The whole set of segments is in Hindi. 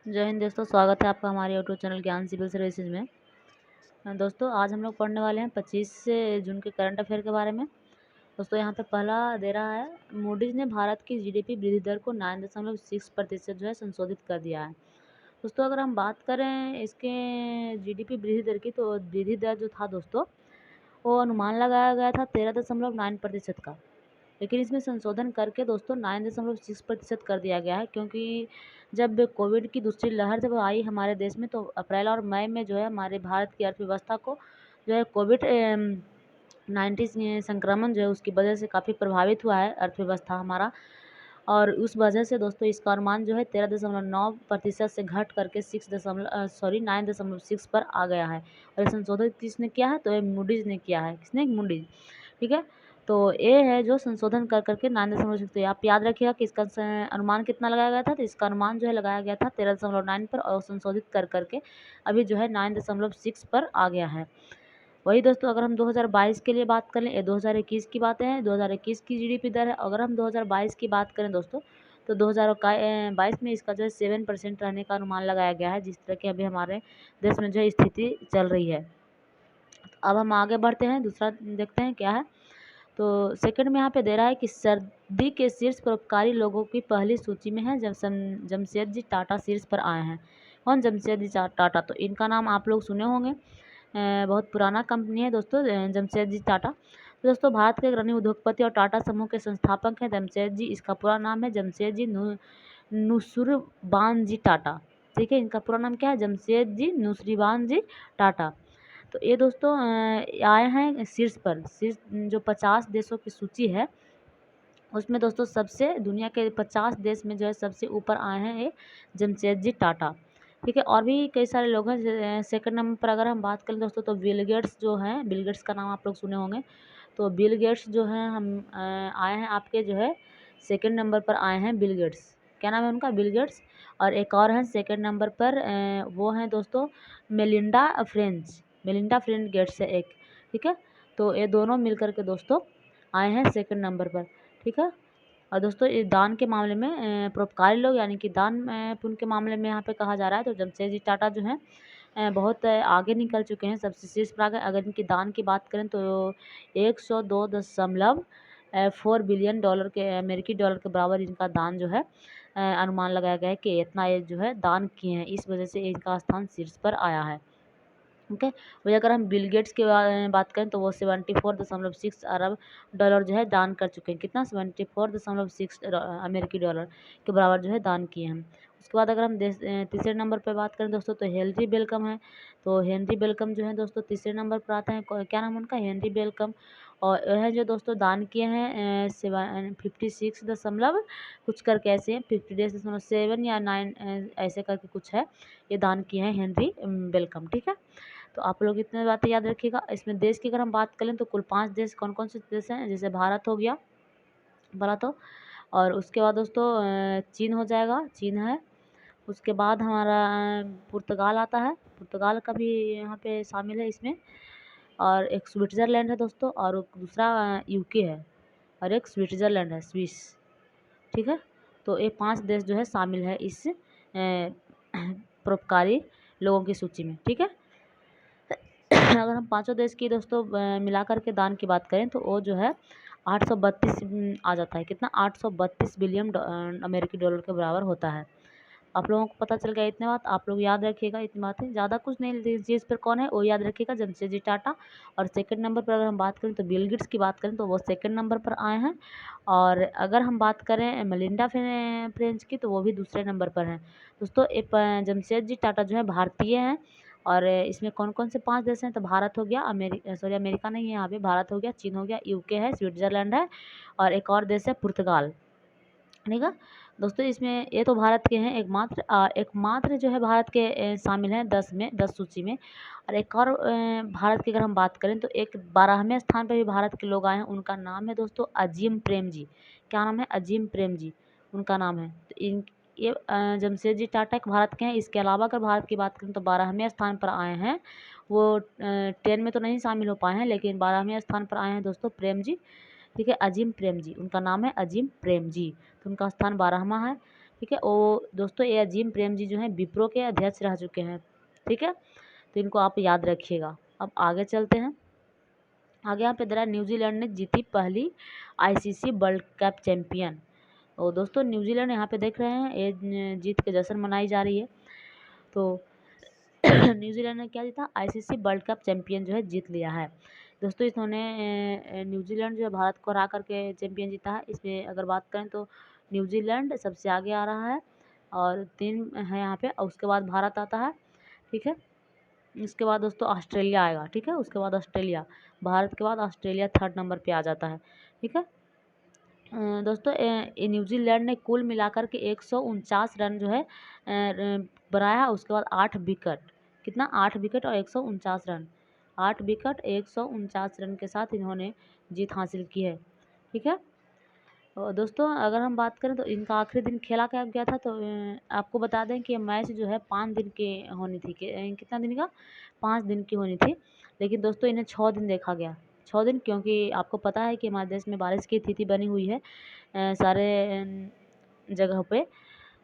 जय हिंद दोस्तों, स्वागत है आपका हमारे यूट्यूब चैनल ज्ञान सिविल सर्विसेज में। दोस्तों आज हम लोग पढ़ने वाले हैं 25 जून के करंट अफेयर के बारे में। दोस्तों यहाँ पे पहला दे रहा है, मूडीज ने भारत की जीडीपी वृद्धि दर को 9.6% जो है संशोधित कर दिया है। दोस्तों अगर हम बात करें इसके जीडीपी वृद्धि दर की, तो वृद्धि दर जो था दोस्तों वो अनुमान लगाया गया था 13.9% का, लेकिन इसमें संशोधन करके दोस्तों 9.6% कर दिया गया है, क्योंकि जब कोविड की दूसरी लहर जब आई हमारे देश में, तो अप्रैल और मई में जो है हमारे भारत की अर्थव्यवस्था को जो है कोविड 19 संक्रमण जो है उसकी वजह से काफ़ी प्रभावित हुआ है अर्थव्यवस्था हमारा। और उस वजह से दोस्तों इसका अनुमान जो है 13.9% से घट करके 9.6 पर आ गया है। और संशोधित किसने किया है? तो ये मूडीज ने किया है। किसने? मूडीज। ठीक है, तो ये है जो संशोधन कर करके 9.6। तो आप याद रखिएगा कि इसका अनुमान कितना लगाया गया था। तो इसका अनुमान जो है लगाया गया था 13.9 पर, और संशोधित कर करके अभी जो है 9.6 पर आ गया है। वही दोस्तों अगर हम 2022 के लिए बात करें, ये 2021 की बातें हैं, 2021 की जीडीपी दर है। अगर हम 2022 की बात करें दोस्तों, तो 2022 में इसका जो है 7% रहने का अनुमान लगाया गया है, जिस तरह की अभी हमारे देश में जो है स्थिति चल रही है। अब हम आगे बढ़ते हैं, दूसरा देखते हैं क्या है। तो सेकंड में यहाँ पे दे रहा है कि सर्दी के शीर्ष परोपकारी लोगों की पहली सूची में है जमशेदजी टाटा शीर्ष पर आए हैं। कौन? जमशेदजी टाटा। तो इनका नाम आप लोग सुने होंगे, बहुत पुराना कंपनी है दोस्तों जमशेदजी टाटा। तो दोस्तों भारत के अग्रणी उद्योगपति और टाटा समूह के संस्थापक हैं जमशेदजी। इसका पूरा नाम है जमशेदजी नुसुरबानजी टाटा। ठीक है, इनका पूरा नाम क्या है? जमशेदजी नुसरीबानजी टाटा। तो ये दोस्तों आए हैं शीर्ष पर। शीर्ष जो 50 देशों की सूची है उसमें दोस्तों सबसे, दुनिया के 50 देश में जो है सबसे ऊपर आए हैं ये जमशेदजी टाटा। ठीक है, और भी कई सारे लोग हैं। सेकंड नंबर पर अगर हम बात करें दोस्तों, तो बिल गेट्स जो हैं, बिल गेट्स का नाम आप लोग सुने होंगे। तो बिल गेट्स जो हैं हम आए हैं आपके जो है सेकंड नंबर पर आए हैं बिल गेट्स। क्या नाम है उनका? Bill Gates. और एक और हैं सेकंड नंबर पर, वो हैं दोस्तों मेलिंडा फ्रेंच गेट्स है एक। ठीक है, तो ये दोनों मिलकर के दोस्तों आए हैं सेकंड नंबर पर। ठीक है, और दोस्तों ये दान के मामले में परोपकारी लोग, यानी कि दान पुण्य के मामले में यहाँ पे कहा जा रहा है, तो जमशेदजी टाटा जो है बहुत आगे निकल चुके हैं, सबसे शीर्ष पर आ गए। अगर इनकी दान की बात करें तो 102.4 बिलियन डॉलर के, अमेरिकी डॉलर के बराबर इनका दान जो है अनुमान लगाया गया है कि इतना ये जो है दान किए हैं, इस वजह से इनका स्थान शीर्ष पर आया है। ओके, वही अगर हम बिल गेट्स की बात करें तो वो 74.6 अरब डॉलर जो है दान कर चुके हैं। कितना? 74.6 अमेरिकी डॉलर के बराबर जो है दान किए हैं। उसके बाद अगर हम तीसरे नंबर पर बात करें दोस्तों, तो हेनरी बेलकम है। तो हेनरी बेलकम जो है दोस्तों तीसरे नंबर पर आते हैं। क्या नाम है उनका? Henry welcome. और यह जो दोस्तों दान किए हैं 56 दशमलव कुछ करके ऐसे हैं, 50.7 या 9 ऐसे करके कुछ है, ये दान किए हैं हेनरी बेलकम। ठीक है, तो आप लोग इतने बातें याद रखिएगा। इसमें देश की अगर हम बात करें तो कुल 5 देश कौन कौन से देश हैं? जैसे भारत हो गया, भारत हो, और उसके बाद दोस्तों चीन हो जाएगा, चीन है। उसके बाद हमारा पुर्तगाल आता है, पुर्तगाल का भी यहाँ पे शामिल है इसमें। और एक स्विट्ज़रलैंड है दोस्तों, और दूसरा यूके है, और एक स्विट्ज़रलैंड है, स्विस। ठीक है, तो ये 5 देश जो है शामिल है इस परोपकारी लोगों की सूची में। ठीक है, अगर हम पांचों देश की दोस्तों मिलाकर के दान की बात करें तो वो जो है 832 आ जाता है। कितना? 832 बिलियन अमेरिकी डॉलर के बराबर होता है। आप लोगों को पता चल गया इतने बात, आप लोग याद रखिएगा इतनी बातें, ज़्यादा कुछ नहीं। जिस पर कौन है वो याद रखिएगा, जमशेदजी टाटा। और सेकंड नंबर पर अगर हम बात करें तो बिल गेट्स की बात करें तो वो सेकंड नंबर पर आए हैं। और अगर हम बात करें मेलिंडा फ्रेंच की, तो वो भी दूसरे नंबर पर हैं। दोस्तों जमशेदजी टाटा जो है भारतीय हैं। और इसमें कौन कौन से 5 देश हैं? तो भारत हो गया, अमेरिका नहीं है यहाँ पे, भारत हो गया, चीन हो गया, यूके है, स्विट्ज़रलैंड है, और एक और देश है पुर्तगाल। ठीक है दोस्तों, इसमें ये तो भारत के हैं एकमात्र जो है भारत के शामिल हैं 10 सूची में। और एक और भारत की अगर हम बात करें तो एक 12वें स्थान पर भी भारत के लोग आए हैं। उनका नाम है दोस्तों अजीम प्रेम जी। क्या नाम है? अजीम प्रेम जी उनका नाम है। तो इन ये जमशेदजी टाटा एक भारत के हैं। इसके अलावा अगर भारत की बात करें तो 12वें स्थान पर आए हैं। वो 10 में तो नहीं शामिल हो पाए हैं, लेकिन 12वें स्थान पर आए हैं दोस्तों प्रेम जी। ठीक है, अजीम प्रेम जी, उनका नाम है अजीम प्रेम जी। तो उनका स्थान 12वां है। ठीक है। वो दोस्तों ये अजीम प्रेम जी जो हैं विप्रो के अध्यक्ष रह चुके हैं, ठीक है, तो इनको आप याद रखिएगा। अब आगे चलते हैं। आगे यहाँ पे दे रहा है न्यूजीलैंड ने जीती पहली आईसीसी वर्ल्ड कप चैंपियन। और दोस्तों न्यूजीलैंड यहाँ पे देख रहे हैं ये जीत के जश्न मनाई जा रही है। तो न्यूजीलैंड ने क्या जीता, आईसीसी वर्ल्ड कप चैंपियन जो है जीत लिया है। दोस्तों इन्होंने न्यूजीलैंड जो है भारत को हरा करके चैंपियन जीता है। इसमें अगर बात करें तो न्यूजीलैंड सबसे आगे आ रहा है और 3 है यहाँ पे, और उसके बाद भारत आता है, ठीक है। इसके बाद दोस्तों ऑस्ट्रेलिया आएगा, ठीक है, उसके बाद ऑस्ट्रेलिया, भारत के बाद ऑस्ट्रेलिया 3rd नंबर पे आ जाता है, ठीक है। दोस्तों न्यूजीलैंड ने कुल मिलाकर के 149 रन जो है बनाया, उसके बाद 8 विकेट, कितना 8 विकेट और 149 रन, 8 विकेट 149 रन के साथ इन्होंने जीत हासिल की है, ठीक है। और दोस्तों अगर हम बात करें तो इनका आखिरी दिन खेला क्या गया था, तो आपको बता दें कि मैच जो है 5 दिन की होनी थी, कितना दिन का, 5 दिन की होनी थी, लेकिन दोस्तों इन्हें 6 दिन देखा गया, 6 दिन, क्योंकि आपको पता है कि हमारे देश में बारिश की स्थिति बनी हुई है सारे जगह पे।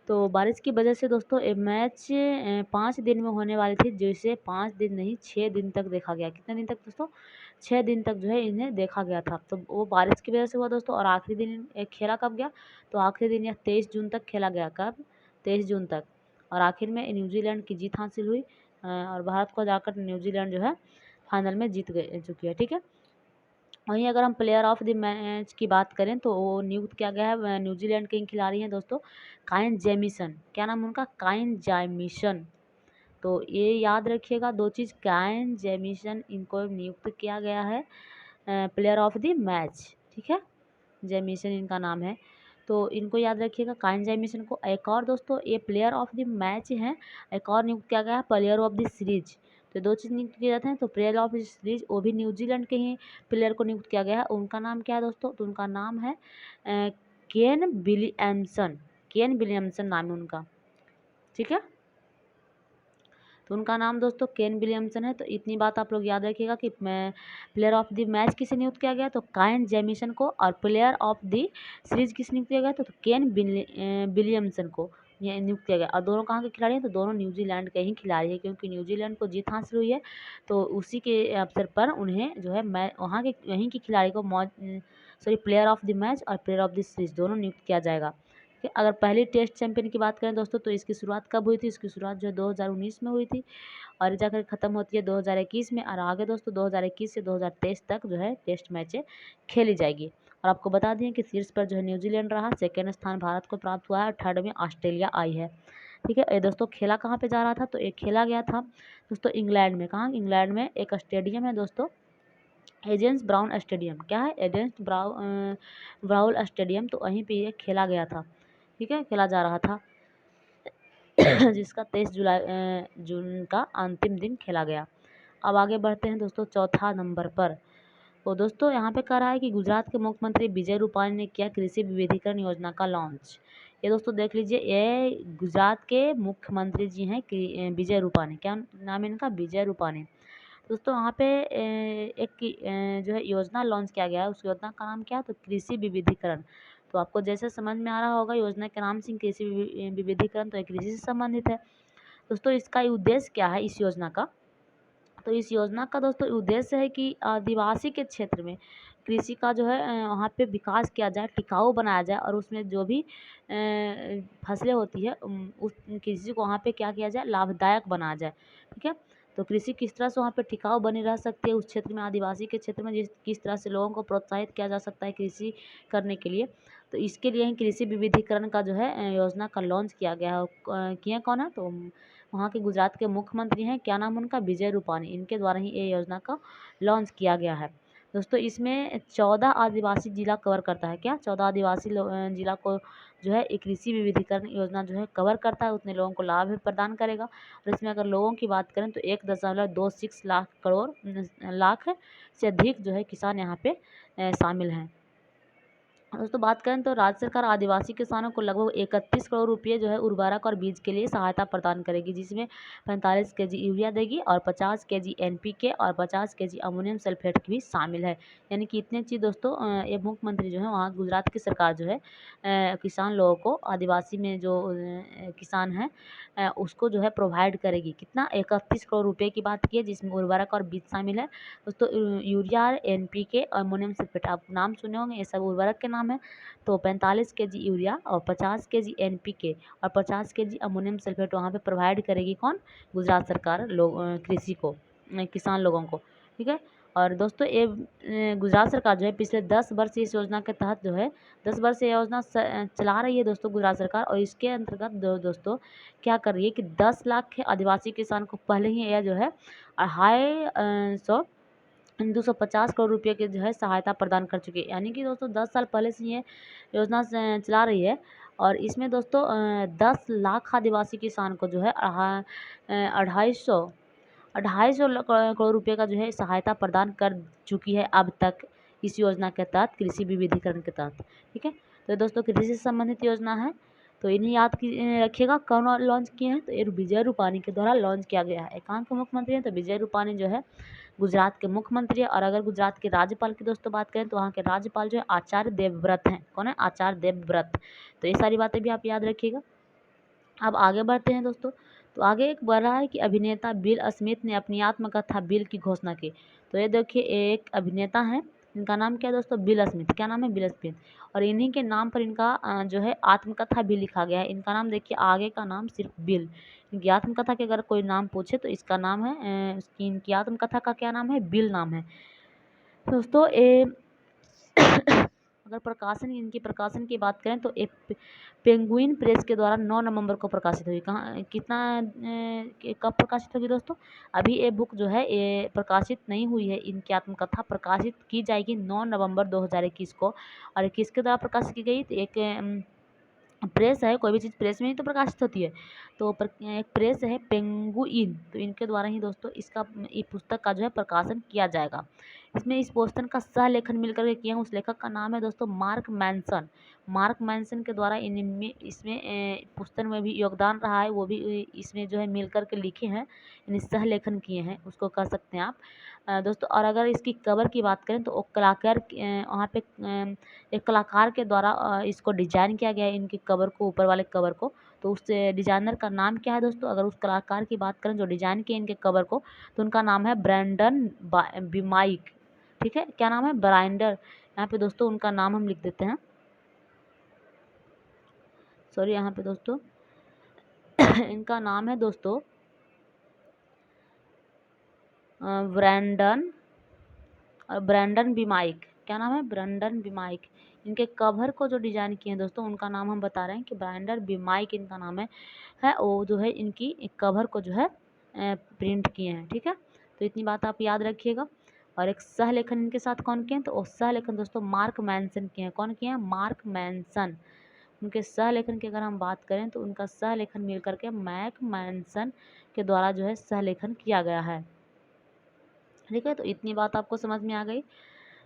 तो बारिश की वजह से दोस्तों ये मैच 5 दिन में होने वाली थी, जिसे 5 दिन नहीं 6 दिन तक देखा गया। कितने दिन तक दोस्तों, 6 दिन तक जो है इन्हें देखा गया था। तो वो बारिश की वजह से हुआ दोस्तों। और आखिरी दिन खेला कब गया, तो आखिरी दिन यह 23 जून तक खेला गया, कब, 23 जून तक। और आखिर में न्यूजीलैंड की जीत हासिल हुई और भारत को जाकर न्यूजीलैंड जो है फाइनल में जीत चुकी है, ठीक है। वहीं अगर हम प्लेयर ऑफ द मैच की बात करें तो वो नियुक्त किया गया है न्यूजीलैंड के खिलाड़ी हैं दोस्तों, काइन जेमिसन। क्या नाम है उनका, काइन जेमिसन। तो ये याद रखिएगा 2 चीज़, काइन जेमिसन इनको नियुक्त किया गया है प्लेयर ऑफ द मैच, ठीक है, जेमिसन इनका नाम है। तो इनको याद रखिएगा काइन जेमिसन को। एक और दोस्तों ये प्लेयर ऑफ द मैच हैं, एक और नियुक्त किया गया है प्लेयर ऑफ द सीरीज। तो 2 चीज़ नियुक्त किए जाते हैं। तो प्लेयर ऑफ द सीरीज वो भी न्यूजीलैंड के ही प्लेयर को नियुक्त किया गया है। उनका नाम क्या है दोस्तों, तो उनका नाम है केन विलियमसन, केन विलियमसन नाम है उनका, ठीक है। तो उनका नाम दोस्तों केन विलियमसन है। तो इतनी बात आप लोग याद रखिएगा कि मैं प्लेयर ऑफ द मैच किसे नियुक्त किया गया, तो काइन जेमिसन को, और प्लेयर ऑफ द सीरीज किसे नियुक्त किया गया, तो केन विलियमसन को ये नियुक्त किया गया। और दोनों कहाँ के खिलाड़ी हैं, तो दोनों न्यूजीलैंड के ही खिलाड़ी हैं, क्योंकि न्यूजीलैंड को जीत हासिल हुई है, तो उसी के अवसर पर उन्हें जो है मैं वहाँ के यहीं के खिलाड़ी को प्लेयर ऑफ द मैच और प्लेयर ऑफ द सीरीज दोनों नियुक्त किया जाएगा। अगर पहली टेस्ट चैंपियन की बात करें दोस्तों, तो इसकी शुरुआत कब हुई थी, इसकी शुरुआत जो है 2019 में हुई थी और जाकर ख़त्म होती है 2021 में। और आगे दोस्तों 2021 से 2023 तक जो है टेस्ट मैचें खेली जाएगी। और आपको बता दें कि शीर्ष पर जो है न्यूजीलैंड रहा, 2nd स्थान भारत को प्राप्त हुआ है और 3rd में ऑस्ट्रेलिया आई है, ठीक है। ये दोस्तों खेला कहाँ पे जा रहा था, तो एक खेला गया था दोस्तों इंग्लैंड में। कहाँ, इंग्लैंड में एक स्टेडियम है दोस्तों, एजेंस ब्राउन स्टेडियम। क्या है, एजेंस ब्राउन स्टेडियम। तो वहीं पे ये खेला गया था, ठीक है, खेला जा रहा था जिसका 23 जून का अंतिम दिन खेला गया। अब आगे बढ़ते हैं दोस्तों 4था नंबर पर। तो दोस्तों यहाँ पे कह रहा है कि गुजरात के मुख्यमंत्री विजय रूपाणी ने किया कृषि विविधीकरण योजना का लॉन्च। ये दोस्तों देख लीजिए, ये गुजरात के मुख्यमंत्री जी हैं कि विजय रूपाणी, क्या नाम है इनका, विजय रूपाणी। दोस्तों यहाँ पे एक जो है योजना लॉन्च किया गया है, उस योजना का नाम क्या है, तो कृषि विविधीकरण। तो आपको जैसे समझ में आ रहा होगा योजना के नाम से कृषि विविधीकरण, तो एक कृषि से संबंधित है। दोस्तों इसका उद्देश्य क्या है इस योजना का, तो इस योजना का दोस्तों उद्देश्य है कि आदिवासी के क्षेत्र में कृषि का जो है वहाँ पे विकास किया जाए, टिकाऊ बनाया जाए, और उसमें जो भी फसलें होती है उस कृषि को वहाँ पे क्या किया जाए, लाभदायक बनाया जाए, ठीक है। तो कृषि किस तरह से वहाँ पे टिकाऊ बनी रह सकती है उस क्षेत्र में, आदिवासी के क्षेत्र में किस तरह से लोगों को प्रोत्साहित किया जा सकता है कृषि करने के लिए। तो इसके लिए ही कृषि विविधीकरण का जो है योजना का लॉन्च किया गया है। किया कौन है, तो वहाँ के गुजरात के मुख्यमंत्री हैं, क्या नाम उनका, विजय रूपाणी। इनके द्वारा ही ये योजना का लॉन्च किया गया है। दोस्तों इसमें 14 आदिवासी जिला कवर करता है। क्या, 14 आदिवासी जिला को जो है एक कृषि विविधीकरण योजना जो है कवर करता है, उतने लोगों को लाभ प्रदान करेगा। और इसमें अगर लोगों की बात करें तो 1.26 लाख से अधिक जो है किसान यहाँ पे शामिल हैं। दोस्तों बात करें तो राज्य सरकार आदिवासी किसानों को लगभग 31 करोड़ रुपये जो है उर्वरक और बीज के लिए सहायता प्रदान करेगी, जिसमें 45 केजी यूरिया देगी और 50 केजी एनपीके और 50 केजी अमोनियम सल्फेट की भी शामिल है। यानी कि इतने चीज़ दोस्तों ये मुख्यमंत्री जो है वहाँ गुजरात की सरकार जो है किसान लोगों को, आदिवासी में जो किसान हैं उसको जो है प्रोवाइड करेगी। कितना 31 करोड़ रुपये की बात की है, जिसमें उर्वरक और बीज शामिल है दोस्तों। यूरिया, एनपीके और अमोनियम सल्फेट आप नाम सुने होंगे, ये सब उर्वरक के नाम है। तो 45 केजी यूरिया और 50 केजी एनपीके और 50 केजी अमोनियम सल्फेट वहाँ पे प्रोवाइड करेगी कौन? गुजरात सरकार कृषि को, किसान लोगों को, ठीक है। और दोस्तों ये गुजरात सरकार जो है पिछले 10 वर्ष इस योजना के तहत जो है 10 वर्ष ये योजना चला रही है दोस्तों गुजरात सरकार। और इसके अंतर्गत दोस्तों क्या कर रही है कि 10 लाख आदिवासी किसान को पहले ही यह जो है 250 करोड़ रुपये के जो है सहायता प्रदान कर चुकी है। यानी कि दोस्तों 10 साल पहले से ये योजना चला रही है। और इसमें दोस्तों 10 लाख आदिवासी किसान को जो है 250 करोड़ रुपये का जो है सहायता प्रदान कर चुकी है अब तक इस योजना के तहत, कृषि विविधीकरण के तहत, ठीक है। तो दोस्तों कृषि से संबंधित योजना है, तो इन्हें याद रखिएगा। कौन लॉन्च किए हैं? तो ये विजय रूपानी के द्वारा लॉन्च किया गया है। कहाँ के मुख्यमंत्री हैं? तो विजय रूपानी जो है गुजरात के मुख्यमंत्री है। और अगर गुजरात के राज्यपाल की दोस्तों बात करें तो वहाँ के राज्यपाल जो है आचार्य देवव्रत हैं। कौन है? आचार्य देवव्रत। तो ये सारी बातें भी आप याद रखिएगा। अब आगे बढ़ते हैं दोस्तों। तो आगे एक बढ़ रहा है कि अभिनेता बिल स्मिथ ने अपनी आत्मकथा बिल की घोषणा की। तो ये देखिए एक अभिनेता है, इनका नाम क्या है दोस्तों? Bill Smith. क्या नाम है? Bill Smith. और इन्हीं के नाम पर इनका जो है आत्मकथा भी लिखा गया है। इनका नाम देखिए, आगे का नाम सिर्फ बिल। इनकी आत्मकथा के अगर कोई नाम पूछे तो इसका नाम है इनकी आत्मकथा का क्या नाम है? बिल नाम है दोस्तों। अगर प्रकाशन, इनकी प्रकाशन की बात करें तो एक पेंगुइन प्रेस के द्वारा 9 नवंबर को प्रकाशित हुई। कहाँ, कितना कब प्रकाशित होगी दोस्तों? अभी ये बुक जो है ये प्रकाशित नहीं हुई है। इनकी आत्मकथा प्रकाशित की जाएगी 9 नवंबर 2021 को। और किसके द्वारा प्रकाशित की गई? तो एक प्रेस है, कोई भी चीज़ प्रेस में ही तो प्रकाशित होती है। तो एक प्रेस है पेंगुइन, तो इनके द्वारा ही दोस्तों इसका इस पुस्तक का जो है प्रकाशन किया जाएगा। इसमें इस पुस्तक का सह लेखन मिलकर के किया है। उस लेखक का नाम है दोस्तों मार्क मैनसन। मार्क मैनसन के द्वारा इनमें इसमें पुस्तक में भी योगदान रहा है, वो भी इसमें जो है मिलकर के लिखे हैं, यानी सह लेखन किए हैं, उसको कह सकते हैं आप दोस्तों। और अगर इसकी कवर की बात करें तो वो कलाकार वहाँ पे एक कलाकार के द्वारा इसको डिजाइन किया गया है, इनकी कवर को, ऊपर वाले कवर को। तो उस डिजाइनर का नाम क्या है दोस्तों? अगर उस कलाकार की बात करें जो डिजाइन किए इनके कवर को, तो उनका नाम है ब्रैंडन बिमाइक, ठीक है। क्या नाम है? ब्राइंडर। यहाँ पे दोस्तों उनका नाम हम लिख देते हैं, सॉरी यहाँ पे दोस्तों इनका नाम है दोस्तों ब्रैंडन बिमाइक। क्या नाम है? ब्रैंडन बिमाइक। इनके कवर को जो डिजाइन किए हैं दोस्तों उनका नाम हम बता रहे हैं कि ब्रैंडन बिमाइक इनका नाम है वो जो है इनकी कवर को जो है प्रिंट किए हैं, ठीक है। तो इतनी बात आप याद रखिएगा। और एक सह लेखन इनके साथ कौन किए हैं? तो सह लेखन दोस्तों मार्क मैनसन किए हैं। कौन किए हैं? Mark Manson. उनके सह लेखन की अगर हम बात करें तो उनका सह लेखन मिल करके मैक मैनसन के द्वारा जो है सह लेखन किया गया है, ठीक है। तो इतनी बात आपको समझ में आ गई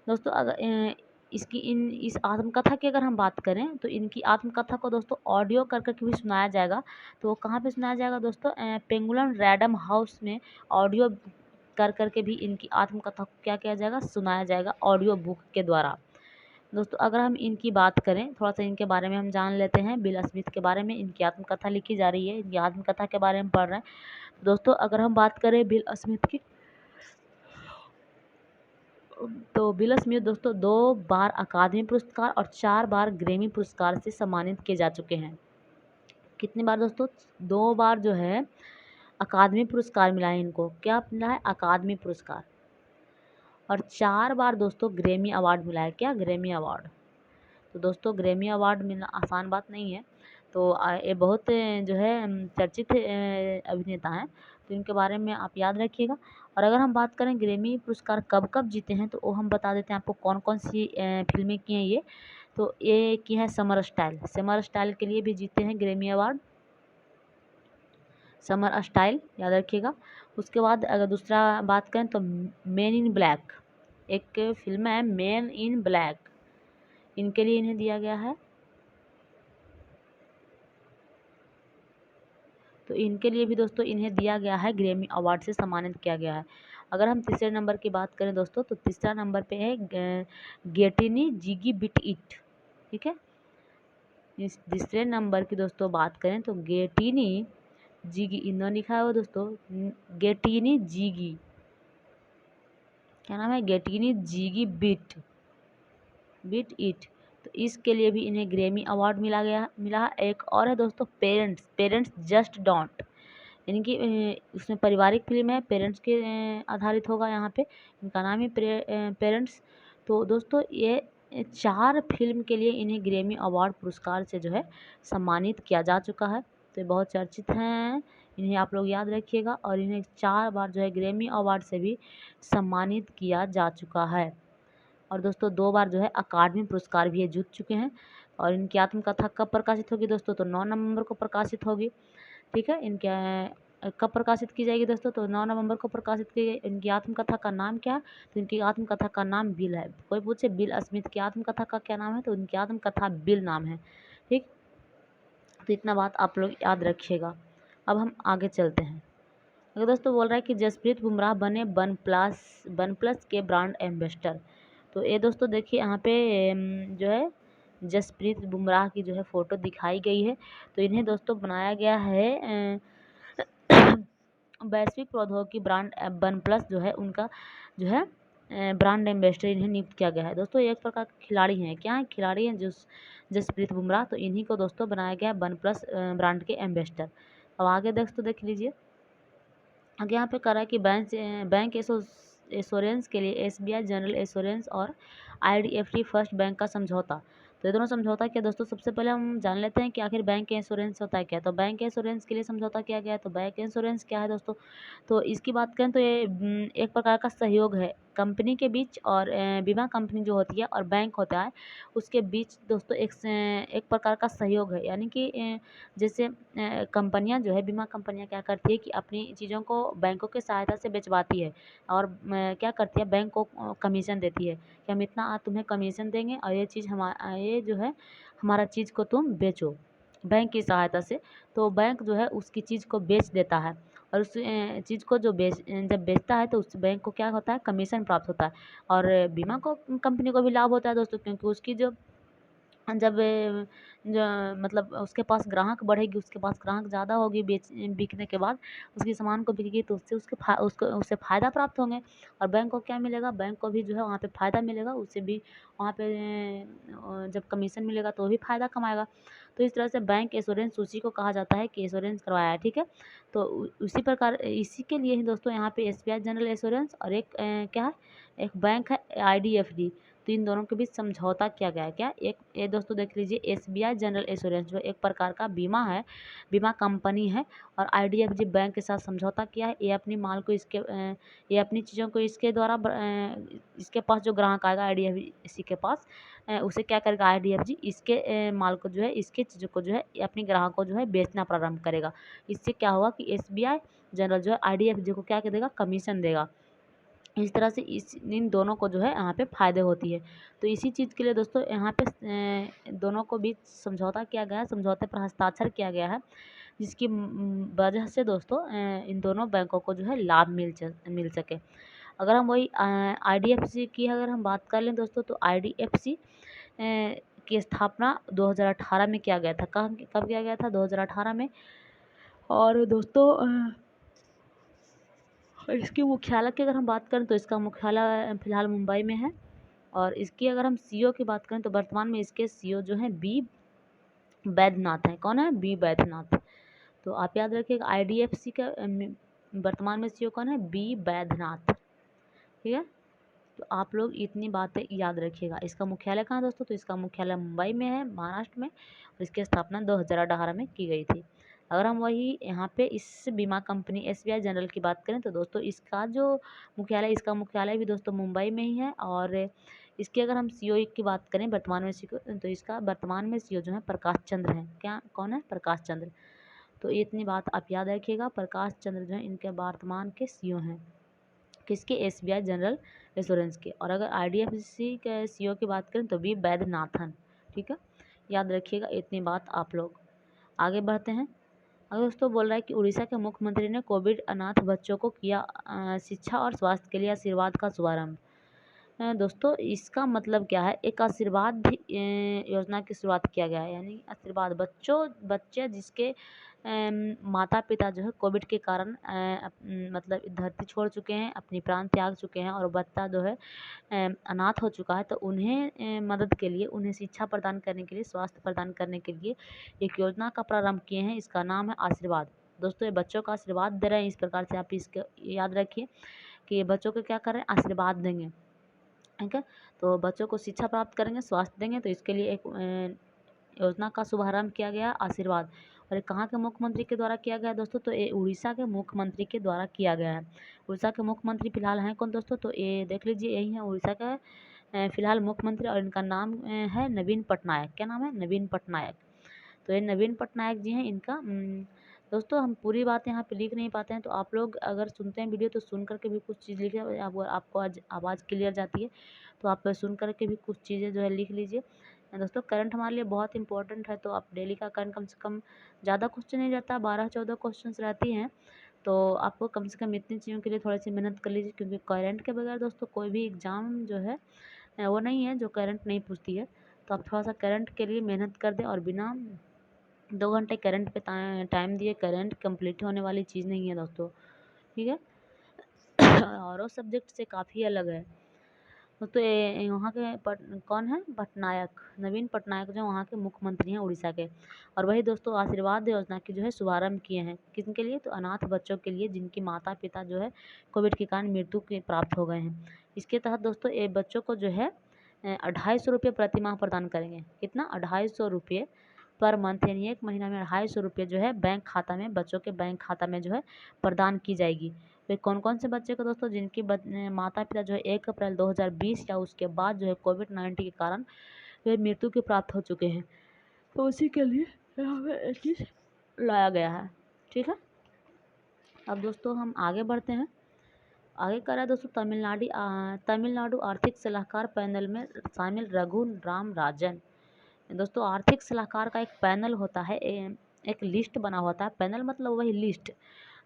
दोस्तों। अगर इस आत्मकथा की अगर हम बात करें तो इनकी आत्मकथा को दोस्तों ऑडियो कर करके भी सुनाया जाएगा। तो वो कहाँ पे सुनाया जाएगा दोस्तों? पेंगुलन रैडम हाउस में ऑडियो कर करके भी इनकी आत्मकथा को क्या किया जाएगा? सुनाया जाएगा ऑडियो बुक के द्वारा दोस्तों। अगर हम इनकी बात करें, थोड़ा सा इनके बारे में हम जान लेते हैं। बिल स्मिथ के बारे में, इनकी आत्मकथा लिखी जा रही है, इनकी आत्मकथा के बारे में पढ़ रहे हैं दोस्तों। अगर हम बात करें बिल स्मिथ की, तो बिल स्मिथ दोस्तों 2 बार अकादमी पुरस्कार और 4 बार ग्रैमी पुरस्कार से सम्मानित किए जा चुके हैं। कितनी बार दोस्तों? 2 बार जो है अकादमी पुरस्कार मिला है इनको। क्या मिला है? अकादमी पुरस्कार। और 4 बार दोस्तों ग्रैमी अवार्ड मिला है। क्या? Grammy award. तो दोस्तों ग्रैमी अवार्ड मिलना आसान बात नहीं है। तो ये बहुत जो है चर्चित अभिनेता हैं, तो इनके बारे में आप याद रखिएगा। और अगर हम बात करें ग्रैमी पुरस्कार कब कब जीते हैं, तो वो हम बता देते हैं आपको कौन कौन सी फिल्में की हैं ये। तो ये की है समर स्टाइल के लिए भी जीते हैं ग्रैमी अवार्ड, समर स्टाइल याद रखिएगा। उसके बाद अगर दूसरा बात करें तो मैन इन ब्लैक, एक फिल्म है मैन इन ब्लैक, इनके लिए इन्हें दिया गया है। तो इनके लिए भी दोस्तों इन्हें दिया गया है, ग्रैमी अवार्ड से सम्मानित किया गया है। अगर हम तीसरे नंबर की बात करें दोस्तों, तो तीसरा नंबर पे है गेटिनी जिगी बिट इट। ठीक है, इस तीसरे नंबर की दोस्तों बात करें तो गेटिनी जिगी, इन्होंने लिखा है वो दोस्तों गेटिनी जिगी, क्या नाम है, गेटिनी जिगी बिट इट। तो इसके लिए भी इन्हें ग्रैमी अवार्ड मिला। एक और है दोस्तों पेरेंट्स जस्ट डोंट, यानी कि उसमें पारिवारिक फिल्म है, पेरेंट्स के आधारित होगा यहाँ पे, इनका नाम ही पेरेंट्स। तो दोस्तों ये 4 फिल्म के लिए इन्हें ग्रैमी अवार्ड पुरस्कार से जो है सम्मानित किया जा चुका है। तो ये बहुत चर्चित हैं, इन्हें आप लोग याद रखिएगा। और इन्हें 4 बार जो है ग्रैमी अवार्ड से भी सम्मानित किया जा चुका है। और दोस्तों 2 बार जो है अकादमी पुरस्कार भी ये जीत चुके हैं। और इनकी आत्मकथा कब प्रकाशित होगी दोस्तों, तो 9 नवंबर को प्रकाशित होगी। ठीक है, इनके कब प्रकाशित की जाएगी दोस्तों, तो 9 नवंबर को प्रकाशित की गई। इनकी आत्मकथा का नाम क्या है, तो इनकी आत्मकथा का नाम बिल है। कोई पूछे बिल स्मिथ की आत्मकथा का क्या नाम है, तो इनकी आत्मकथा बिल नाम है। ठीक, तो इतना बात आप लोग याद रखिएगा। अब हम आगे चलते हैं। अगर दोस्तों बोल रहा है कि जसप्रीत बुमराह बने वन प्लस के ब्रांड एम्बेसडर। तो ये दोस्तों देखिए यहाँ पे जो है जसप्रीत बुमराह की जो है फ़ोटो दिखाई गई है। तो इन्हें दोस्तों बनाया गया है वैश्विक प्रौद्योगिकी ब्रांड वन प्लस जो है उनका जो है ब्रांड एम्बेसडर इन्हें नियुक्त किया गया है। दोस्तों एक प्रकार के खिलाड़ी हैं, क्या है, खिलाड़ी हैं जसप्रीत बुमराह। तो इन्हीं को दोस्तों बनाया गया वन प्लस ब्रांड के एम्बेसडर। अब आगे दोस्तों देख लीजिए, आगे यहाँ पे करा है कि बैंक एश्योरेंस के लिए एसबीआई जनरल एश्योरेंस और आईडीएफसी फर्स्ट बैंक का समझौता। तो ये दोनों समझौता क्या दोस्तों, सबसे पहले हम जान लेते हैं कि आखिर बैंक इंश्योरेंस होता है क्या। तो बैंक इंश्योरेंस के लिए समझौता किया गया है। तो बैंक इंश्योरेंस क्या है दोस्तों, तो इसकी बात करें तो ये एक प्रकार का सहयोग है कंपनी के बीच, और बीमा कंपनी जो होती है और बैंक होता है उसके बीच दोस्तों एक प्रकार का सहयोग है। यानी कि जैसे कंपनियां जो है, बीमा कंपनियां क्या करती है कि अपनी चीज़ों को बैंकों की सहायता से बेचवाती है, और क्या करती है, बैंक को कमीशन देती है कि हम इतना तुम्हें कमीशन देंगे और ये चीज़ ये जो है हमारा चीज़ को तुम बेचो बैंक की सहायता से। तो बैंक जो है उसकी चीज़ को बेच देता है, और उस चीज़ को जब बेचता है तो उस बैंक को क्या होता है, कमीशन प्राप्त होता है। और बीमा को कंपनी को भी लाभ होता है दोस्तों, क्योंकि उसकी जब जो मतलब उसके पास ग्राहक बढ़ेगी, उसके पास ग्राहक ज़्यादा होगी, बिकने के बाद उसकी सामान को बिकेगी, तो उससे उससे फ़ायदा प्राप्त होंगे। और बैंक को क्या मिलेगा, बैंक को भी जो है वहाँ पे फ़ायदा मिलेगा, उससे भी वहाँ पे जब कमीशन मिलेगा तो भी फ़ायदा कमाएगा। तो इस तरह से बैंक इंश्योरेंस उसी को कहा जाता है कि इंश्योरेंस करवाया है। ठीक है, तो उसी प्रकार इसी के लिए ही दोस्तों यहाँ पे एसबीआई जनरल इंश्योरेंस और एक क्या है, एक बैंक है आईडीएफडी। तो इन दोनों के बीच समझौता किया गया है। क्या, एक ये दोस्तों देख लीजिए, एसबीआई जनरल इंश्योरेंस जो एक प्रकार का बीमा है, बीमा कंपनी है, और आईडीएफजी बैंक के साथ समझौता किया है। ये अपनी माल को ये अपनी चीज़ों को इसके द्वारा इसके पास जो ग्राहक आएगा आईडीएफसी के पास, उसे क्या करेगा, आईडीएफजी इसके माल को जो है, इसके चीज़ों को जो है अपने ग्राहक को जो है बेचना प्रारंभ करेगा। इससे क्या होगा कि एसबीआई जनरल जो है आईडीएफजी को क्या देगा, कमीशन देगा। इस तरह से इन दोनों को जो है यहाँ पे फ़ायदे होती है। तो इसी चीज़ के लिए दोस्तों यहाँ पे दोनों को बीच समझौता किया गया है, समझौते पर हस्ताक्षर किया गया है, जिसकी वजह से दोस्तों इन दोनों बैंकों को जो है लाभ मिल सके। अगर हम वही आईडीएफसी की अगर हम बात कर लें दोस्तों, तो आईडीएफसी की स्थापना 2018 में किया गया था। कब किया गया था, 2018 में। और दोस्तों इसके मुख्यालय की अगर हम बात करें तो इसका मुख्यालय फ़िलहाल मुंबई में है। और इसकी अगर हम सीईओ की बात करें तो वर्तमान में इसके सीईओ जो हैं बी वैद्यनाथ हैं। कौन है, बी वैद्यनाथ। तो आप याद रखिएगा आईडीएफसी का वर्तमान में सीईओ कौन है, बी वैद्यनाथ। ठीक है, तो आप लोग इतनी बातें याद रखिएगा। इसका मुख्यालय कहाँ है दोस्तों, तो इसका मुख्यालय मुंबई में है, महाराष्ट्र में, और इसकी स्थापना 2018 में की गई थी। अगर हम वही यहाँ पे इस बीमा कंपनी एसबीआई जनरल की बात करें तो दोस्तों इसका मुख्यालय भी दोस्तों मुंबई में ही है। और इसके अगर हम सीईओ की बात करें वर्तमान में सीईओ, तो इसका वर्तमान में सीईओ जो है प्रकाश चंद्र हैं। क्या, कौन है, प्रकाश चंद्र। तो इतनी बात आप याद रखिएगा, प्रकाश चंद्र जो है इनके वर्तमान के सीईओ हैं। किसके? SBI जनरल इंश्योरेंस के। और अगर IDFC के CEO की बात करें तो वी वैद्यनाथन। ठीक है, याद रखिएगा इतनी बात आप लोग। आगे बढ़ते हैं। अगर दोस्तों बोल रहा है कि उड़ीसा के मुख्यमंत्री ने कोविड अनाथ बच्चों को किया शिक्षा और स्वास्थ्य के लिए आशीर्वाद का शुभारंभ। दोस्तों इसका मतलब क्या है? एक आशीर्वाद भी योजना की शुरुआत किया गया है, यानी आशीर्वाद बच्चे जिसके माता पिता जो है कोविड के कारण मतलब धरती छोड़ चुके हैं, अपनी प्राण त्याग चुके हैं, और बच्चा जो है अनाथ हो चुका है, तो उन्हें मदद के लिए, उन्हें शिक्षा प्रदान करने के लिए, स्वास्थ्य प्रदान करने के लिए एक योजना का प्रारंभ किए हैं। इसका नाम है आशीर्वाद। दोस्तों ये बच्चों का आशीर्वाद दे रहे हैं, इस प्रकार से आप इसके याद रखिए कि ये बच्चों को क्या कर रहे हैं? आशीर्वाद देंगे। ठीक है, तो बच्चों को शिक्षा प्राप्त करेंगे, स्वास्थ्य देंगे, तो इसके लिए एक योजना का शुभारंभ किया गया आशीर्वाद। और ये कहाँ के मुख्यमंत्री के द्वारा किया गया दोस्तों? तो ये उड़ीसा के मुख्यमंत्री के द्वारा किया गया है। उड़ीसा के मुख्यमंत्री फिलहाल हैं कौन दोस्तों? तो ये देख लीजिए, यही है उड़ीसा का फिलहाल मुख्यमंत्री, और इनका नाम है नवीन पटनायक। क्या नाम है? नवीन पटनायक। तो ये नवीन पटनायक जी हैं। इनका दोस्तों हम पूरी बात यहाँ पे लिख नहीं पाते हैं, तो आप लोग अगर सुनते हैं वीडियो तो सुन करके भी कुछ चीज़ लिखे, आपको आज आवाज़ क्लियर जाती है तो आप सुन करके भी कुछ चीज़ें जो है लिख लीजिए। दोस्तों करंट हमारे लिए बहुत इंपॉर्टेंट है, तो आप डेली का करंट कम से कम ज़्यादा क्वेश्चन नहीं रहता, 12-14 क्वेश्चन रहती हैं, तो आपको कम से कम इतनी चीज़ों के लिए थोड़ी सी मेहनत कर लीजिए, क्योंकि करंट के बगैर दोस्तों कोई भी एग्ज़ाम जो है वो नहीं है जो करंट नहीं पूछती है। तो आप थोड़ा सा करंट के लिए मेहनत कर दें, और बिना 2 घंटे करंट पे टाइम दिए करंट कंप्लीट होने वाली चीज़ नहीं है दोस्तों। ठीक है और सब्जेक्ट से काफ़ी अलग है दोस्तों। वहाँ के कौन है? पटनायक, नवीन पटनायक जो वहाँ के मुख्यमंत्री हैं उड़ीसा के। और वही दोस्तों आशीर्वाद योजना की जो है शुभारंभ किए हैं। किनके लिए? तो अनाथ बच्चों के लिए जिनकी माता पिता जो है कोविड के कारण मृत्यु के प्राप्त हो गए हैं। इसके तहत दोस्तों ये बच्चों को जो है 250 रुपये प्रति माह प्रदान करेंगे। कितना? 250 रुपये पर मंथ, यानी एक महीना में 250 रुपये जो है बैंक खाता में, बच्चों के बैंक खाता में जो है प्रदान की जाएगी। तो कौन कौन से बच्चे को दोस्तों? जिनकी माता पिता जो है 1 अप्रैल 2020 या उसके बाद जो है कोविड-19 के कारण जो है मृत्यु के प्राप्त हो चुके हैं, तो उसी के लिए यहाँ पे एक चीज़ लाया गया है। ठीक है, अब दोस्तों हम आगे बढ़ते हैं। आगे करा है दोस्तों तमिलनाडु आर्थिक सलाहकार पैनल में शामिल रघुराम राजन। दोस्तों आर्थिक सलाहकार का एक पैनल होता है, एक लिस्ट बना होता है। पैनल मतलब वही लिस्ट,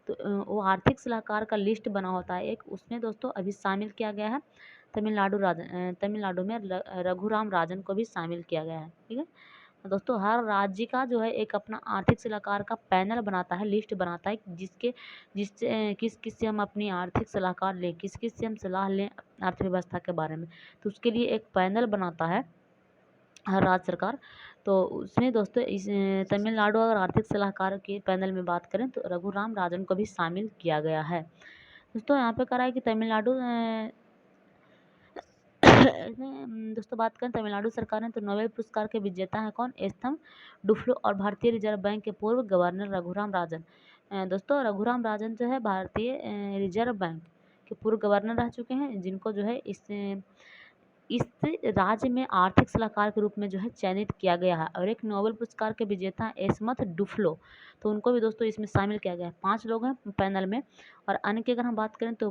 तो वो आर्थिक सलाहकार का लिस्ट बना होता है एक, उसमें दोस्तों अभी शामिल किया गया है तमिलनाडु में रघुराम राजन को भी शामिल किया गया है। ठीक है, तो दोस्तों हर राज्य का जो है एक अपना आर्थिक सलाहकार का पैनल बनाता है, लिस्ट बनाता है, जिससे किस किस से हम अपनी आर्थिक सलाहकार लें, किस किस से हम सलाह लें अर्थव्यवस्था के बारे में, तो उसके लिए एक पैनल बनाता है हर राज्य सरकार। तो उसमें दोस्तों इस तमिलनाडु अगर आर्थिक सलाहकार के पैनल में बात करें तो रघुराम राजन को भी शामिल किया गया है। दोस्तों यहाँ पे करा है कि तमिलनाडु इसमें दोस्तों बात करें तमिलनाडु सरकार ने, तो नोबेल पुरस्कार के विजेता हैं कौन? एस्थम डुफ्लो और भारतीय रिजर्व बैंक के पूर्व गवर्नर रघुराम राजन। दोस्तों रघुराम राजन जो है भारतीय रिजर्व बैंक के पूर्व गवर्नर रह चुके हैं, जिनको जो है इस राज्य में आर्थिक सलाहकार के रूप में जो है चयनित किया गया है। और एक नोबेल पुरस्कार के विजेता एस्मथ डुफ्लो, तो उनको भी दोस्तों इसमें शामिल किया गया है। 5 लोग हैं पैनल में। और अन्य की अगर हम बात करें तो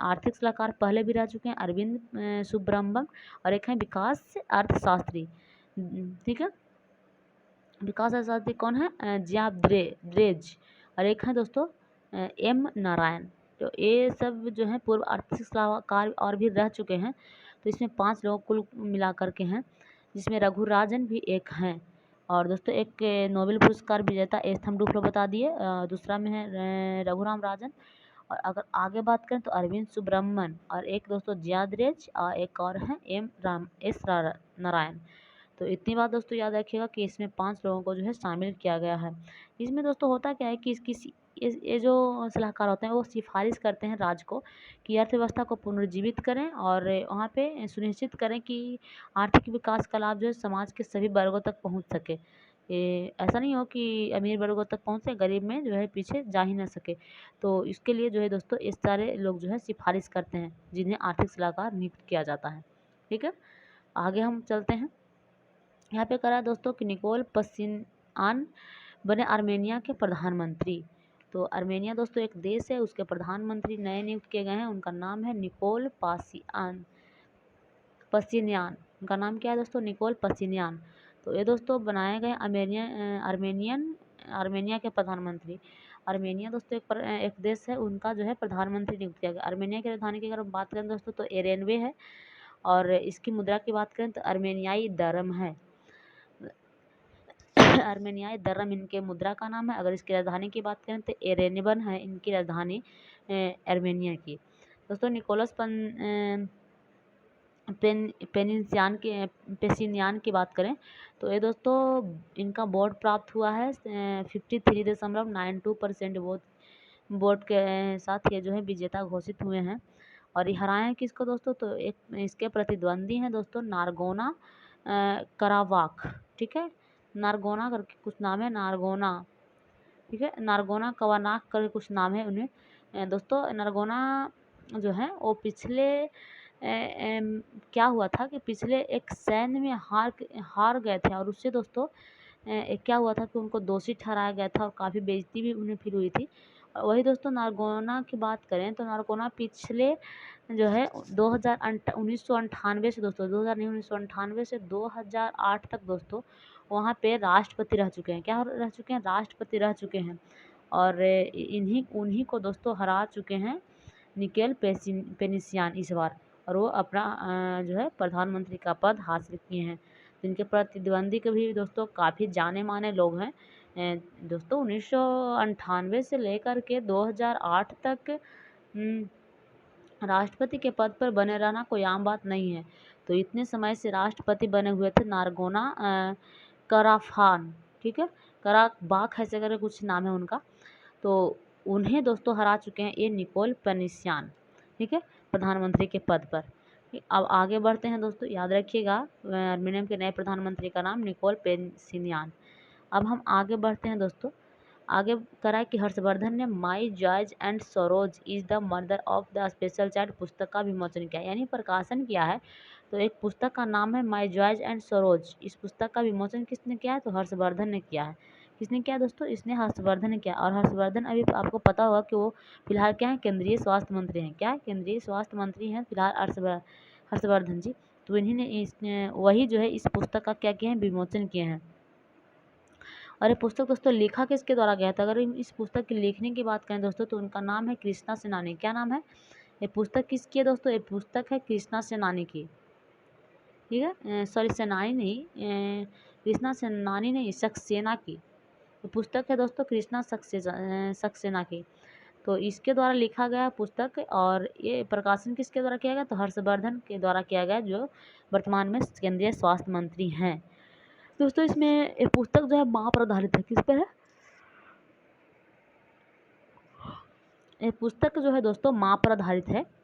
आर्थिक सलाहकार पहले भी रह चुके हैं अरविंद सुब्रह्मण्यम, और एक है विकास अर्थशास्त्री। ठीक है, विकास अर्थशास्त्री कौन है? द्रेज। और एक है दोस्तों एम नारायण। तो ये सब जो है पूर्व आर्थिक सलाहकार और भी रह चुके हैं, तो इसमें 5 लोग कुल मिला करके हैं, जिसमें रघुराजन भी एक हैं। और दोस्तों एक नोबेल पुरस्कार विजेता एस्थम डुफ्लो बता दिए, दूसरा में है रघुराम राजन। और अगर आगे बात करें तो अरविंद सुब्रह्मण्यम, और एक दोस्तों जियाद्रेज, और एक और है नारायण। तो इतनी बात दोस्तों याद रखिएगा कि इसमें 5 लोगों को जो है शामिल किया गया है। इसमें दोस्तों होता क्या है कि ये जो सलाहकार होते हैं वो सिफारिश करते हैं राज्य को कि अर्थव्यवस्था को पुनर्जीवित करें, और वहाँ पे सुनिश्चित करें कि आर्थिक विकास का लाभ जो है समाज के सभी वर्गों तक पहुँच सके। ऐसा नहीं हो कि अमीर वर्गों तक पहुँचे, गरीब में जो है पीछे जा ही ना सके। तो इसके लिए जो है दोस्तों इस सारे लोग जो है सिफारिश करते हैं, जिन्हें आर्थिक सलाहकार नियुक्त किया जाता है। ठीक है, आगे हम चलते हैं। यहाँ पे करा दोस्तों कि निकोल पसिनआन बने आर्मेनिया के प्रधानमंत्री। तो आर्मेनिया दोस्तों एक देश है, उसके प्रधानमंत्री नए नियुक्त किए गए हैं, उनका नाम है निकोल पसिन्यान। उनका नाम क्या है दोस्तों? निकोल पसिन्यान। तो ये दोस्तों बनाए गए आर्मेनिया के प्रधानमंत्री। आर्मेनिया दोस्तों एक देश है, उनका जो है प्रधानमंत्री नियुक्त किया गया। आर्मेनिया की राजधानी की अगर बात करें दोस्तों तो एरेनवे है, और इसकी मुद्रा की बात करें तो आर्मेनियाई दरम है। आर्मेनियाई दरम इनके मुद्रा का नाम है। अगर इसकी राजधानी की बात करें तो एरेनवन है इनकी राजधानी आर्मेनिया की। दोस्तों निकोलस पेसिन्यान की बात करें तो ये दोस्तों इनका वोट प्राप्त हुआ है 53.92% वोट के साथ ये जो है विजेता घोषित हुए हैं। और ये हराए हैं किसको दोस्तों? तो एक इसके प्रतिद्वंदी हैं दोस्तों नारगोना करावाक। ठीक है, नारगोना करके कुछ नाम है, नारगोना। ठीक है, नारगोना कवानाक करके कुछ नाम है उन्हें। दोस्तों नारगोना जो है वो पिछले क्या हुआ था कि पिछले एक सैन्य में हार गए थे, और उससे दोस्तों क्या हुआ था कि उनको दोषी ठहराया गया था और काफ़ी बेइज्जती भी उन्हें फील हुई थी। और वही दोस्तों नारगोना की बात करें तो नारगोना पिछले जो है 1998 से दोस्तों 2000 नहीं 1998 से 2008 तक दोस्तों वहाँ पे राष्ट्रपति रह चुके हैं। क्या रह चुके हैं? राष्ट्रपति रह चुके हैं। और उन्हीं को दोस्तों हरा चुके हैं निकेल पेनिसियान इस बार, और वो अपना जो है प्रधानमंत्री का पद हासिल किए हैं। जिनके प्रतिद्वंदी के भी दोस्तों काफ़ी जाने माने लोग हैं। दोस्तों 1998 से लेकर के 2008 तक राष्ट्रपति के पद पर बने रहना कोई आम बात नहीं है। तो इतने समय से राष्ट्रपति बने हुए थे नारगोना कराफान। ठीक है, कराबाक ऐसे करके कुछ नाम है उनका। तो उन्हें दोस्तों हरा चुके हैं ये निकोल पेनिसियान। ठीक है, प्रधानमंत्री के पद पर। अब आगे बढ़ते हैं दोस्तों, याद रखिएगा आर्मेनिया के नए प्रधानमंत्री का नाम निकोल पेनिसियान। अब हम आगे बढ़ते हैं दोस्तों, आगे करा कि हर्षवर्धन ने माई जॉर्ज and sorrows is the mother of the special child पुस्तक का विमोचन किया, यानी प्रकाशन किया है। तो एक पुस्तक का नाम है माई जॉर्ज एंड सोरोज। इस पुस्तक का विमोचन किसने किया है? तो हर्षवर्धन ने किया है। किसने किया दोस्तों? इसने हर्षवर्धन ने किया। और हर्षवर्धन अभी आपको पता होगा कि वो फिलहाल क्या है? केंद्रीय स्वास्थ्य मंत्री हैं। क्या है? केंद्रीय स्वास्थ्य मंत्री हैं फिलहाल हर्षवर्धन जी। तो इन्हीं वही जो है इस पुस्तक का क्या किए हैं? विमोचन किए हैं। और ये पुस्तक दोस्तों लिखा किसके द्वारा गया था? अगर इस पुस्तक की लिखने की बात करें दोस्तों तो उनका नाम है कृष्णा सेनानी। क्या नाम है? ये पुस्तक किसकी है दोस्तों? ये पुस्तक है कृष्णा सेनानी की। ठीक है, सॉरी सेनानी नहीं, कृष्णा सेनानी नहीं, सक्सेना की। तो पुस्तक है दोस्तों कृष्णा सक्सेना की। तो इसके द्वारा लिखा गया पुस्तक, और ये प्रकाशन किसके द्वारा किया गया? तो हर्षवर्धन के द्वारा किया गया, जो वर्तमान में केंद्रीय स्वास्थ्य मंत्री हैं। दोस्तों इसमें ये पुस्तक जो है माँ पर आधारित है। किस पर है? ये पुस्तक जो है दोस्तों माँ पर आधारित है।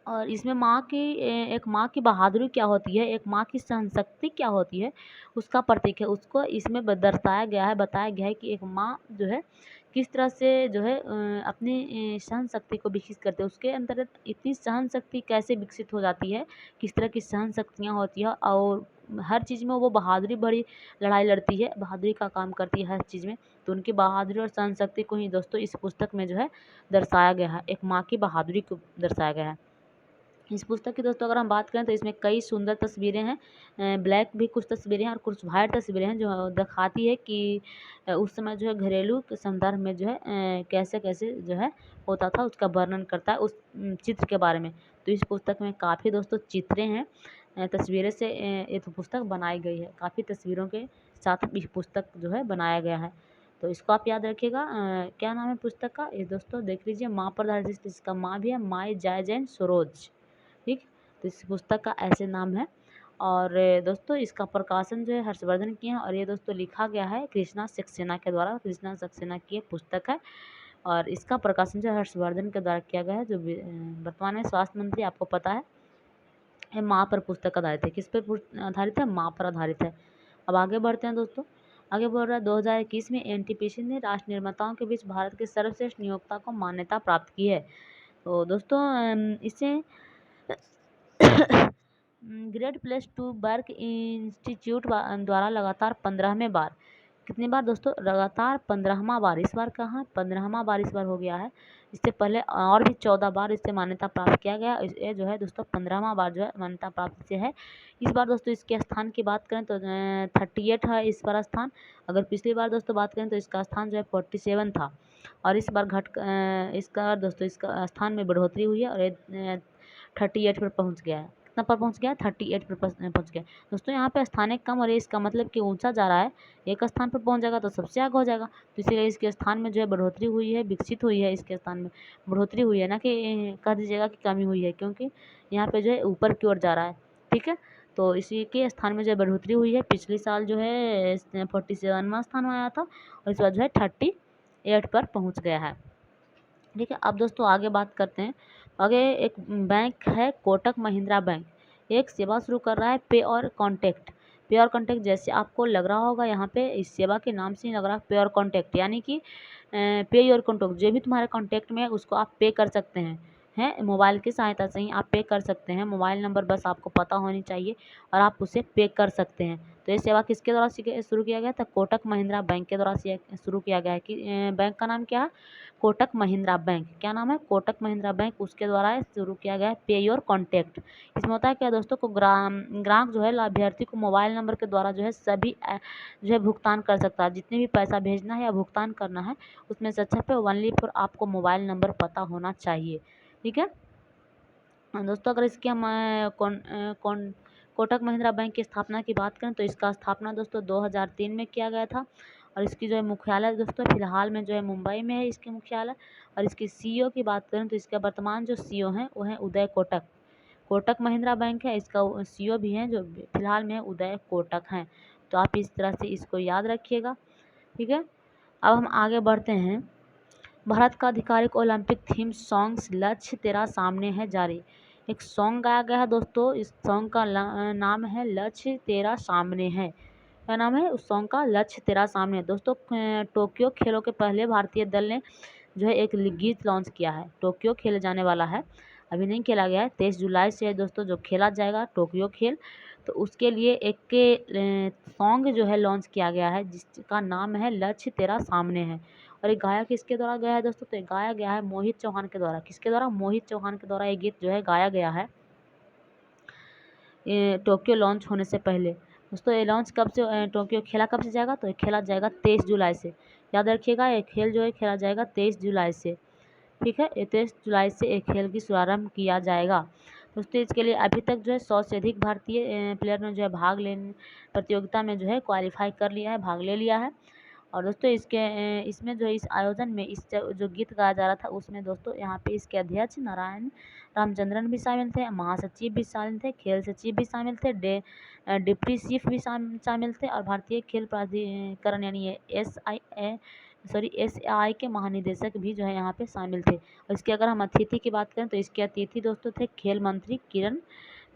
और इसमें एक माँ की बहादुरी क्या होती है, एक माँ की सहनशक्ति क्या होती है, उसका प्रतीक है। उसको इसमें दर्शाया गया है, बताया गया है कि एक माँ जो है किस तरह से जो है अपनी सहन शक्ति को विकसित करते हैं। उसके अंतर्गत इतनी सहन शक्ति कैसे विकसित हो जाती है, किस तरह की सहन शक्तियाँ होती है, और हर चीज़ में वो बहादुरी भरी लड़ाई लड़ती है, बहादुरी का काम करती है हर चीज़ में। तो उनकी बहादुरी और सहन शक्ति को ही दोस्तों इस पुस्तक में जो है दर्शाया गया है, एक माँ की बहादुरी को दर्शाया गया है। इस पुस्तक की दोस्तों अगर हम बात करें तो इसमें कई सुंदर तस्वीरें हैं, ब्लैक भी कुछ तस्वीरें हैं और कुछ वाइट तस्वीरें हैं, जो दिखाती है कि उस समय जो है घरेलू के संदर्भ में जो है कैसे कैसे जो है होता था, उसका वर्णन करता है उस चित्र के बारे में। तो इस पुस्तक में काफ़ी दोस्तों चित्रें हैं, तस्वीरें से ये तो पुस्तक बनाई गई है। काफ़ी तस्वीरों के साथ इस पुस्तक जो है बनाया गया है। तो इसको आप याद रखिएगा। क्या नाम है पुस्तक का? ये दोस्तों देख लीजिए, माँ पर आधारित। इसका माँ भी है माई जॉर्ज एंड सोरोज। ठीक, तो इस पुस्तक का ऐसे नाम है। और दोस्तों इसका प्रकाशन जो है हर्षवर्धन किए हैं, और ये दोस्तों लिखा गया है कृष्णा सक्सेना के द्वारा। कृष्णा सक्सेना की पुस्तक है, और इसका प्रकाशन जो है हर्षवर्धन के द्वारा किया गया है, जो वर्तमान में स्वास्थ्य मंत्री, आपको पता है। ये माँ पर पुस्तक आधारित है। किस पर आधारित है? माँ पर आधारित है। अब आगे बढ़ते हैं दोस्तों, आगे बढ़ रहा है 2021 में एनटीपीसी ने राष्ट्र निर्माताओं के बीच भारत के सर्वश्रेष्ठ नियोक्ता को मान्यता प्राप्त की है। तो दोस्तों इसे great place to work institute द्वारा लगातार 15वें बार कितनी बार दोस्तों? लगातार 15वां बार। इस बार कहाँ 15वां बार इस बार हो गया है। इससे पहले और भी 14 बार इससे मान्यता प्राप्त किया गया। ये जो है दोस्तों 15वां बार जो है मान्यता प्राप्त से है। इस बार दोस्तों इसके स्थान की बात करें तो 38 है इस बार स्थान। अगर पिछली बार दोस्तों बात करें तो इसका स्थान जो है 47 था, और इस बार इसका दोस्तों इसका स्थान में बढ़ोतरी हुई है और ये 38 पर पहुँच गया है। कितना पर पहुँच गया? 38 पर पहुँच गया। दोस्तों यहाँ पे स्थानिक कम और इसका मतलब कि ऊंचा जा रहा है। एक स्थान पर पहुँच जाएगा तो सबसे आगे हो जाएगा, तो इसीलिए इसके स्थान में जो है बढ़ोतरी हुई है, विकसित हुई है। इसके स्थान में बढ़ोतरी हुई है, ना कि कह दीजिएगा कि कमी हुई है, क्योंकि यहाँ पे जो है ऊपर की ओर जा रहा है। ठीक है, तो इसी के स्थान में जो है बढ़ोतरी हुई है। पिछले साल जो है 47वां स्थान में आया था और इस बार जो है 38 पर पहुँच गया है। ठीक है, अब दोस्तों आगे बात करते हैं। आगे एक बैंक है कोटक महिंद्रा बैंक, एक सेवा शुरू कर रहा है पे और कॉन्टैक्ट। पे और कॉन्टैक्ट जैसे आपको लग रहा होगा यहाँ पे इस सेवा के नाम से ही लग रहा है पे और कॉन्टैक्ट, यानी कि पे योर कॉन्टैक्ट, जो भी तुम्हारे कॉन्टैक्ट में है उसको आप पे कर सकते हैं मोबाइल की सहायता से ही आप पे कर सकते हैं। मोबाइल नंबर बस आपको पता होनी चाहिए और आप उसे पे कर सकते हैं। तो ये सेवा किसके द्वारा शुरू किया गया था? कोटक महिंद्रा बैंक के द्वारा शुरू किया गया है। कि बैंक का नाम क्या है? कोटक महिंद्रा बैंक। क्या नाम है? कोटक महिंद्रा बैंक। उसके द्वारा शुरू किया गया है पे योर कॉन्टैक्ट। इसमें होता है क्या दोस्तों को ग्राहक जो है लाभार्थी को मोबाइल नंबर के द्वारा जो है सभी जो है भुगतान कर सकता है। जितने भी पैसा भेजना है या भुगतान करना है उसमें से अच्छा पे ओनली फॉर आपको मोबाइल नंबर पता होना चाहिए। ठीक है दोस्तों, अगर इसकी हम कोटक महिंद्रा बैंक की स्थापना की बात करें तो इसका स्थापना दोस्तों 2003 में किया गया था, और इसकी जो है मुख्यालय दोस्तों फिलहाल में जो है मुंबई में है इसकी मुख्यालय। और इसकी सीईओ की बात करें तो इसका वर्तमान जो सीईओ हैं वो है उदय कोटक। कोटक महिंद्रा बैंक है, इसका सीईओ भी हैं जो फिलहाल में उदय कोटक हैं। तो आप इस तरह से इसको याद रखिएगा। ठीक है, अब हम आगे बढ़ते हैं। भारत का आधिकारिक ओलंपिक थीम सॉन्ग्स लक्ष्य तेरा सामने है जारी। एक सॉन्ग गाया गया है दोस्तों, इस सॉन्ग का नाम है लक्ष्य तेरा सामने है। क्या नाम है उस सॉन्ग का? लक्ष्य तेरा सामने है। दोस्तों टोक्यो खेलों के पहले भारतीय दल ने जो है एक गीत लॉन्च किया है। टोक्यो खेले जाने वाला है, अभी नहीं खेला गया है, 23 जुलाई से है दोस्तों जो खेला जाएगा टोक्यो खेल। तो उसके लिए एक सॉन्ग जो है लॉन्च किया गया है जिसका नाम है लक्ष्य तेरा सामने है। और ये गाया किसके द्वारा गया है दोस्तों? तो ये गाया गया है मोहित चौहान के द्वारा। किसके द्वारा? मोहित चौहान के द्वारा ये गीत जो है गाया गया है ये टोक्यो लॉन्च होने से पहले। दोस्तों ये लॉन्च कब से टोक्यो खेला कब से जाएगा? तो ये खेला जाएगा 23 जुलाई से। याद रखिएगा ये खेल जो है खेला जाएगा 23 जुलाई से। ठीक है, 23 जुलाई से एक खेल की शुभारंभ किया जाएगा। दोस्तों इसके लिए अभी तक जो है 100 से अधिक भारतीय प्लेयर ने जो है भाग लेने प्रतियोगिता में जो है क्वालिफाई कर लिया है, भाग ले लिया है। और दोस्तों इसमें जो इस आयोजन में इस जो गीत गाया जा रहा था उसमें दोस्तों यहाँ पे इसके अध्यक्ष नारायण रामचंद्रन भी शामिल थे, महासचिव भी शामिल थे, खेल सचिव भी शामिल थे, डिप्टी चीफ भी शामिल थे, और भारतीय खेल प्राधिकरण यानी SI के महानिदेशक भी जो है यहाँ पे शामिल थे। और इसके अगर हम अतिथि की बात करें तो इसके अतिथि दोस्तों थे खेल मंत्री किरण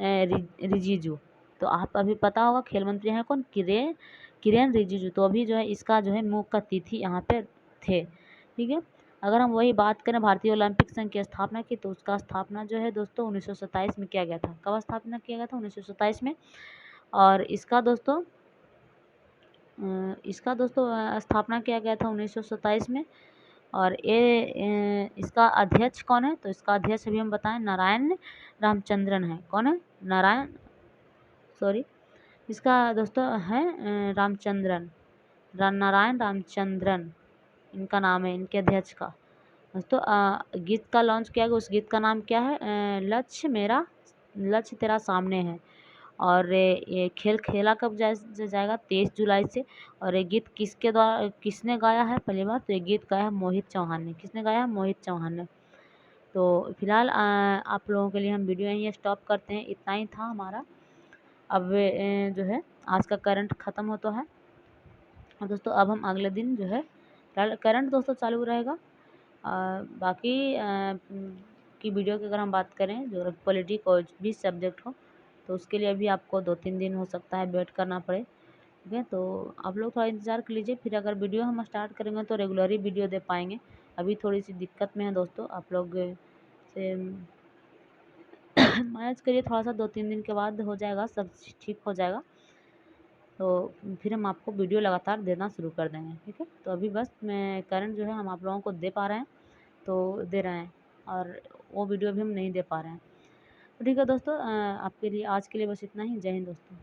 रिजिजू। तो आप अभी पता होगा खेल मंत्री हैं कौन? किरेन रिजिजू। तो अभी जो है इसका जो है मुख्य अतिथि यहाँ पे थे। ठीक है, अगर हम वही बात करें भारतीय ओलंपिक संघ की स्थापना की तो उसका स्थापना जो है दोस्तों 1927 में किया गया था। कब स्थापना किया गया था? 1927 में। और इसका दोस्तों स्थापना किया गया था 1927 में। और ये इसका अध्यक्ष कौन है? तो इसका अध्यक्ष अभी हम बताएं नारायण रामचंद्रन है। कौन है? इसका दोस्तों है नारायण रामचंद्रन इनका नाम है, इनके अध्यक्ष का। दोस्तों गीत का लॉन्च किया गया, उस गीत का नाम क्या है? लक्ष्य तेरा सामने है। और ये खेल खेला कब जाएगा? 23 जुलाई से। और ये गीत किसने गाया है पहली बार? तो ये गीत गाया है मोहित चौहान ने। किसने गाया है? मोहित चौहान ने। तो फिलहाल आप लोगों के लिए हम वीडियो यहीं स्टॉप करते हैं, इतना ही था हमारा। अब जो है आज का करंट ख़त्म होता है। और दोस्तों अब हम अगले दिन जो है करंट दोस्तों चालू रहेगा। बाकी की वीडियो की अगर हम बात करें जो पॉलिटी कोई भी सब्जेक्ट हो तो उसके लिए भी आपको 2-3 दिन हो सकता है वेट करना पड़े। ठीक है, तो आप लोग थोड़ा इंतज़ार कर लीजिए, फिर अगर वीडियो हम स्टार्ट करेंगे तो रेगुलर ही वीडियो दे पाएंगे। अभी थोड़ी सी दिक्कत में है दोस्तों, आप लोग से मैनेज करिए थोड़ा सा, 2-3 दिन के बाद हो जाएगा, सब ठीक हो जाएगा। तो फिर हम आपको वीडियो लगातार देना शुरू कर देंगे, ठीक है। तो अभी बस मैं करंट जो है हम आप लोगों को दे पा रहे हैं, तो दे रहे हैं, और वो वीडियो भी हम नहीं दे पा रहे हैं। तो ठीक है दोस्तों, आपके लिए आज के लिए बस इतना ही। जय हिंद दोस्तों।